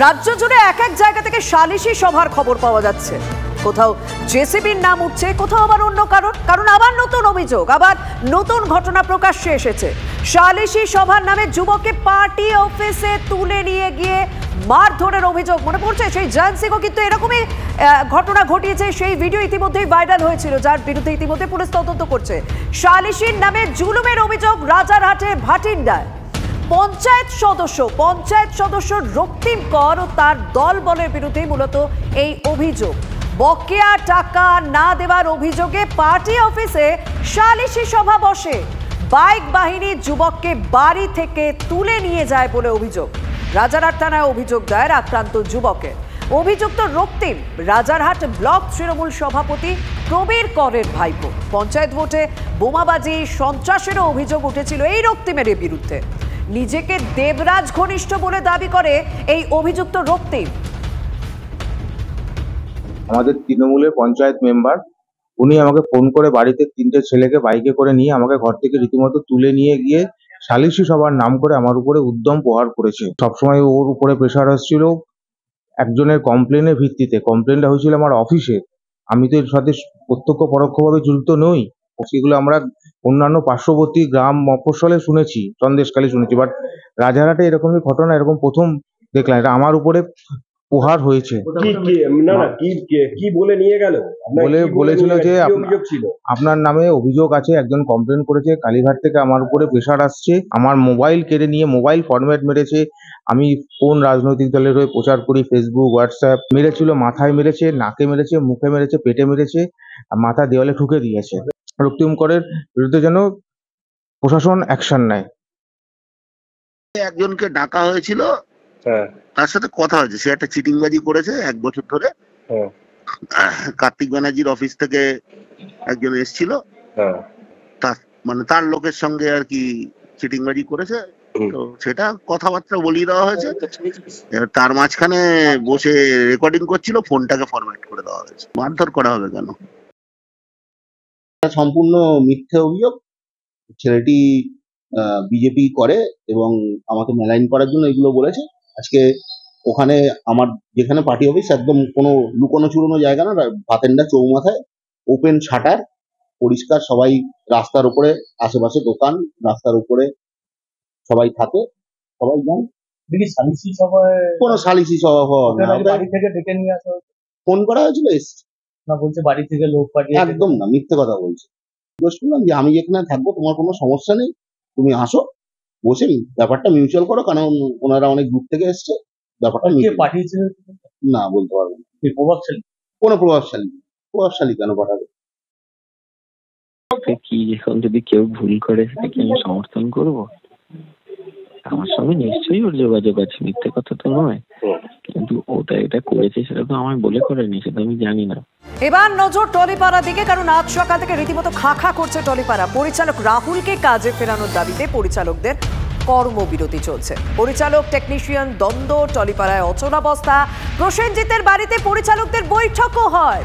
রাজ্য জুড়ে এক এক জায়গা থেকে সালিশি সভার খবর পাওয়া যাচ্ছে। কোথাও জেসিবির নাম উঠছে, কোথাও আবার অন্য কারণ আবার নতুন অভিযোগ, আবার নতুন ঘটনা প্রকাশ্যে এসেছে। সালিশি সভার নামে যুবককে পার্টি অফিসে তুলে নিয়ে গিয়ে মারধরের অভিযোগ। মনে পড়ছে সেই জয়ন্ত সিংও কিন্তু এরকমই ঘটনা ঘটিয়েছে। সেই ভিডিও ইতিমধ্যেই ভাইরাল হয়েছিল, যার বিরুদ্ধে ইতিমধ্যে পুলিশ তদন্ত করছে। সালিশির নামে জুলুমের অভিযোগ রাজারহাটে ভাটিন্ডায়। পঞ্চায়েত সদস্য রক্তিম কর ও তার দলবলের বিরুদ্ধে মূলত এই অভিযোগ। বকেয়া টাকা না দেওয়ার অভিযোগে পার্টি অফিসে সালিশি সভা বসে। বাইক বাহিনী যুবককে বাড়ি থেকে তুলে নিয়ে যায় বলে অভিযোগ। রাজারহাট থানায় অভিযোগ দায়ের আক্রান্ত যুবকের। অভিযুক্ত রক্তিম রাজারহাট ব্লক তৃণমূল সভাপতি প্রবীর করের ভাইপো। পঞ্চায়েত ভোটে বোমাবাজি সন্ত্রাসেরও অভিযোগ উঠেছিল এই রক্তিমের বিরুদ্ধে। নিজেকে দেবরাজ ঘনিষ্ঠ বলে দাবি করে এই অভিযুক্ত রক্তিম। আমাদের তৃণমূলের পঞ্চায়েত মেম্বার, উনি আমাকে ফোন করে বাড়িতে 3টে ছেলেকে বাইকে করে নিয়ে আমাকে ঘর থেকে রীতিমতো তুলে নিয়ে গিয়ে সালিশি সভার নাম করে আমার উপরে উদ্যম প্রহার করেছে। সবসময় ওর উপরে প্রেশার আসছিল একজনের কমপ্লেনের ভিত্তিতে। কমপ্লেনটা হয়েছিল আমার অফিসে, আমি তো এর সাথে প্রত্যক্ষ পরোক্ষভাবে জড়িত নই। সেগুলো আমরা অন্যান্য পার্শ্ববর্তী গ্রাম মফস্বলে শুনেছি, সন্দেশখালী শুনেছি, বাট রাজারহাটে এরকমই ঘটনা এরকম প্রথম দেখলাম। এটা আমার উপরে প্রহার হয়েছে। কি বলে নিয়ে গেল? বলেছিল যে আপনার নামে অভিযোগ আছে, একজন কমপ্লেন করেছে কালীঘাট থেকে, আমার উপরে প্রেশার আসছে, আমার মোবাইল কেড়ে নিয়ে মোবাইল ফরম্যাট মেরেছে। আমি কোন রাজনৈতিক দলের হয়ে প্রচার করি, ফেসবুক হোয়াটসঅ্যাপ মেরেছিল, মাথায় মেরেছে, নাকে মেরেছে, মুখে মেরেছে, পেটে মেরেছে, মাথা দেওয়ালে ঠুকে দিয়েছে। রক্তিম করের বিরুদ্ধে যেন প্রশাসন অ্যাকশন নেয়। একজনকে ডাকা হয়েছিল, তার সাথে কথা হয়েছে, সে একটা চিটিংবাজি করেছে 1 বছর ধরে। কার্তিক ব্যানার্জির অফিস থেকে একজন এসেছিল, তার লোকের সঙ্গে আর কি চিটিংবাজি করেছে। তো সেটা কথাবার্তা বলিয়ে দেওয়া হয়েছে। তার মাঝখানে বসে রেকর্ডিং করছিল, ফোনটাকে ফরম্যাট করে দেওয়া হয়েছে। মারধর করা হবে কেন? সম্পূর্ণ মিথ্যে অভিযোগ। ছেলেটি বিজেপি করে এবং আমাকে মেলাইন করার জন্য এগুলো বলেছে। আজকে ওখানে আমার যেখানে পার্টি অফিস, একদম কোনো লুকোনো চুরোনো জায়গা না, ভাতেন্ডা চৌমাথায়, ওপেন শাটার, পরিষ্কার, সবাই রাস্তার উপরে, আশেপাশে দোকান, রাস্তার উপরে সবাই থাকে, সবাই জানে। কোনো সালিশি সভা বাড়ি থেকে ডেকে নিয়ে আসা হয়েছে, ফোন করা হয়েছিল, এসছে না, বলছে বাড়ি থেকে লোক পাঠিয়ে। একদম না, মিথ্যে কথা বলছে। জিজ্ঞেস করলাম যে আমি যেখানে থাকবো, তোমার কোনো সমস্যা নেই, তুমি আসো, বসে ব্যাপারটা মিউচুয়াল করো, কারণ ওনারা অনেক দূর থেকে এসছে। ব্যাপারটা পাঠিয়েছে না বলতে পারবো না। প্রভাবশালী, কোনো প্রভাবশালী কেন পাঠাবে? কি এখন যদি কেউ ভুল করে সেটাকে আমি সমর্থন করব? আমার সঙ্গে নিশ্চয়ই ওর যোগাযোগ আছে, মিথ্যে কথা তো নয়, কিন্তু ওটা এটা করেছে সেটা তো আমায় বলে করেনি, সেটা আমি জানি না। এবার নজর টলিপাড়ার দিকে, কারণ আজ সকাল থেকে রীতিমতো খা করছে টলিপাড়া। পরিচালক রাহুলকে কাজে ফেরানোর দাবিতে পরিচালকদের কর্মবিরতি চলছে। পরিচালক টেকনিশিয়ান দ্বন্দ্ব, টলিপাড়ায় অচলাবস্থা। প্রসেনজিতের বাড়িতে পরিচালকদের বৈঠকও হয়।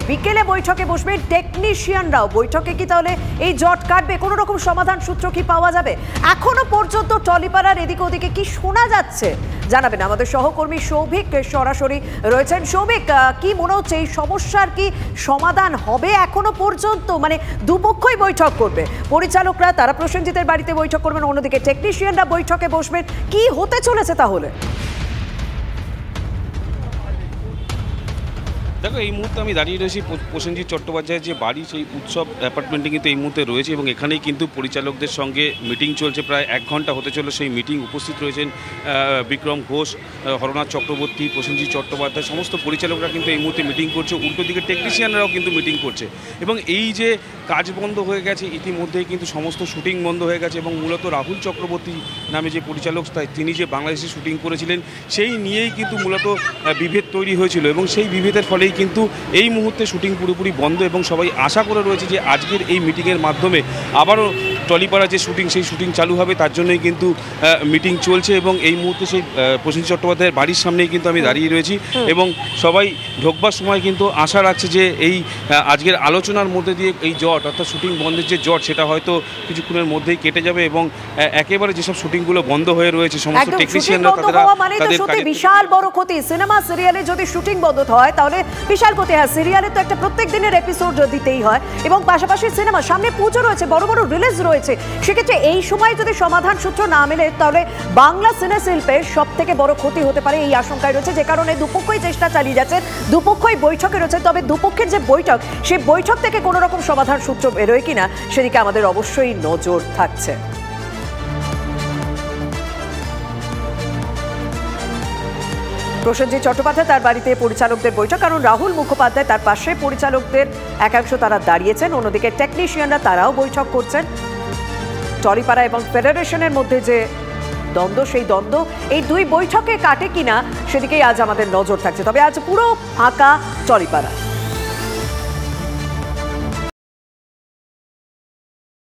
বিকেলে বৈঠকে বসবে টেকনিশিয়ানরাও। বৈঠকে কি তাহলে এই জট কাটবে? কোনো রকম সমাধান সূত্র কি পাওয়া যাবে? এখনো পর্যন্ত টলিপাড়ার এদিকে ওদিকে কি শোনা যাচ্ছে জানাবেন আমাদের সহকর্মী সৌভিক সরাসরি রয়েছেন। সৌভিক, কি মনে হচ্ছে এই সমস্যার কি সমাধান হবে এখনো পর্যন্ত? মানে দুপক্ষই বৈঠক করবে, পরিচালকরা তারা প্রসেনজিতের বাড়িতে বৈঠক করবেন, অন্যদিকে টেকনিশিয়ানরা বৈঠকে বসবেন। কি হতে চলেছে তাহলে? দেখো, এই মুহূর্তে আমি দাঁড়িয়ে রয়েছি প্রসেনজিৎ চট্টোপাধ্যায়ের যে বাড়ি, সেই উৎসব অ্যাপার্টমেন্টে কিন্তু এই মুহূর্তে রয়েছে, এবং এখানেই কিন্তু পরিচালকদের সঙ্গে মিটিং চলছে। প্রায় 1 ঘন্টা হতে চলো সেই মিটিং। উপস্থিত রয়েছেন বিক্রম ঘোষ, হরনাথ চক্রবর্তী, প্রসেনজিৎ চট্টোপাধ্যায়, সমস্ত পরিচালকরা কিন্তু এই মুহূর্তে মিটিং করছে। উল্টো দিকে টেকনিশিয়ানরাও কিন্তু মিটিং করছে, এবং এই যে কাজ বন্ধ হয়ে গেছে ইতিমধ্যেই, কিন্তু সমস্ত শুটিং বন্ধ হয়ে গেছে, এবং মূলত রাহুল চক্রবর্তী নামে যে পরিচালক, তিনি যে বাংলাদেশে শুটিং করেছিলেন, সেই নিয়েই কিন্তু মূলত বিভেদ তৈরি হয়েছিল, এবং সেই বিভেদের ফলেই জন্যই কিন্তু এই মুহূর্তে শুটিং পুরোপুরি বন্ধ এবং সবাই আশা করে রয়েছে যে আজকের এই মিটিংয়ের মাধ্যমে আবারও টলিপাড়া যে শুটিং সেই শুটিং চালু হবে, তার জন্যই কিন্তু মিটিং চলছে। এবং এই মুহূর্তে সেই প্রসেনজিৎ চট্টোপাধ্যায়ের বাড়ির সামনেই কিন্তু আমি দাঁড়িয়ে রয়েছি এবং সবাই ঢোকবার সময় কিন্তু আশা রাখছে যে এই আজকের আলোচনার মধ্যে দিয়ে এই জট অর্থাৎ শুটিং বন্ধের যে জট সেটা হয়তো কিছুক্ষণের মধ্যেই কেটে যাবে এবং একেবারে যেসব শুটিংগুলো বন্ধ হয়ে রয়েছে সমস্ত টেকনিশিয়ানরা তাদের বিশাল বড় ক্ষতি। সিনেমা সিরিয়ালে যদি শুটিং বন্ধ হয় তাহলে বিশাল ক্ষতি হয়। সিরিয়ালে তো একটা প্রত্যেক দিনের এপিসোড দিতেই হয় এবং পাশাপাশি সিনেমা সামনে পুজো রয়েছে, বড় বড় রিলিজ রয়েছে। সেক্ষেত্রে এই সময় যদি সমাধান সূত্র না মেলে তাহলে বাংলা সিনে শিল্পের সব থেকে বড় ক্ষতি হতে পারে, এই আশঙ্কায় রয়েছে। যে কারণে দুপক্ষই চেষ্টা চালিয়ে যাচ্ছে, দুপক্ষই বৈঠকে রয়েছে। তবে দুপক্ষের যে বৈঠক, সেই বৈঠক থেকে কোনো রকম সমাধান সূত্র বেরোয় কিনা সেদিকে আমাদের অবশ্যই নজর থাকছে। প্রসেনজিৎ চট্টোপাধ্যায় তার বাড়িতে পরিচালকদের বৈঠক, কারণ রাহুল মুখোপাধ্যায় তার পাশে পরিচালকদের একাংশ তারা দাঁড়িয়েছেন, অন্যদিকে টেকনিশিয়ানরা তারাও বৈঠক করছেন। টলিপাড়া এবং ফেডারেশনের মধ্যে যে দ্বন্দ্ব, সেই দ্বন্দ্ব এই দুই বৈঠকে কাটে কিনা সেদিকেই আজ আমাদের নজর থাকছে। তবে আজ পুরো ফাঁকা টলিপাড়া।